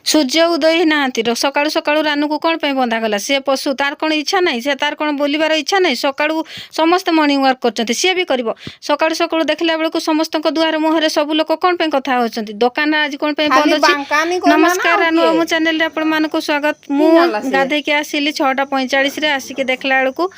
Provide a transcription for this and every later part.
सूर्य उदय ही नहांती सकाळू सकाळू रानू को कौन बंधा गला सी पशु तार कौन इच्छा ना से तार कौन बोलिबार इच्छा ना सकाळू समस्त मॉर्निंग वॉक करते सी भी कर सकाळू सकाळू देखला बेलू समस्त दुआर मुहर सब लोक कौन कथा होती दुकान आज कौन बंद अच्छी। नमस्कार रानू आम चैनल आपको स्वागत। मु गाधे के आसिली 6:45 आसिक देखला बेलू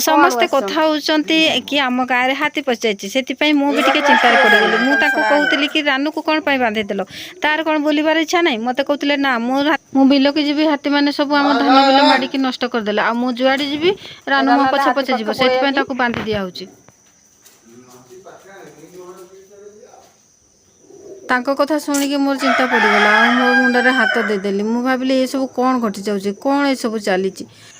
समस्ते कथा होती कि आम गाँव में हाथी पचाई से मुझे चिंतार पड़गली मुझे कहती कि रानू को कौन बांधिदेल तार कौन बोलिबार इच्छा ना मत कहते ना मु बिल की जी हाथी मैंने सब आम धान बिल माड़िकी नष्ट करदे आ मु जुआड़े जी रानू मो पछे पछे जीव से बांधि दिया तांको कथा शुणिकी मोर चिंता पड़गला मो मुंडे हाथ देदेली मु भाविली ये सब कौन घटी जाऊँगी कौन ये सब चली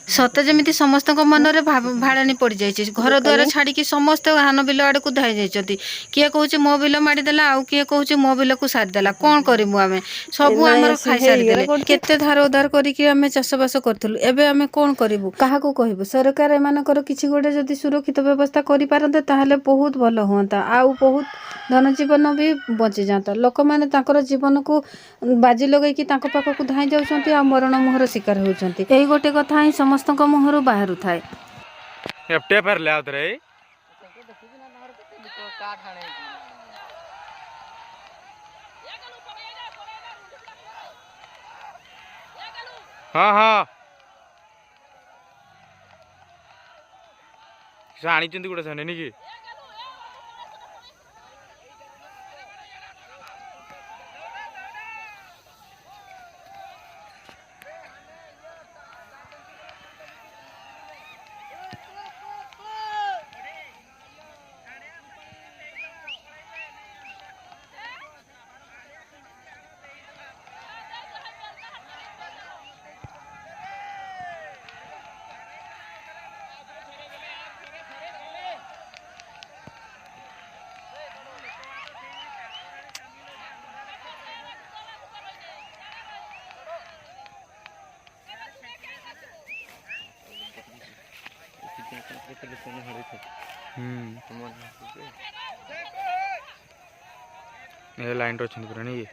सते जमी समस्त मन में भाड़ानी पड़ जाए घर द्वार छाड़ी समस्त धान बिल आड़ को धाई जाती किए कहे मो बिल माड़देला आउ किए कहे मो बिल को सारीदेला कौन करूँ आम सब आम खाई सारीदे केते धार उधार करके चाषबास करूँ एवं आम कौन करूँ क्या कहूँ सरकार एमानकर किसी गोटे जदि सुरक्षित व्यवस्था करें ताहले बहुत भल हुआ आउ बहुत धन जीवन भी बची जाता लोक मैंने जीवन को बाजी लगे पाखक धाई जाऊँच आ मरण मुहर शिकार होती यही गोटे कथा ही समस्त मुहर बाहर थाए। हाँ हाँ आनी गोटे सामने नहीं कि लाइन रही पूरा नहीं।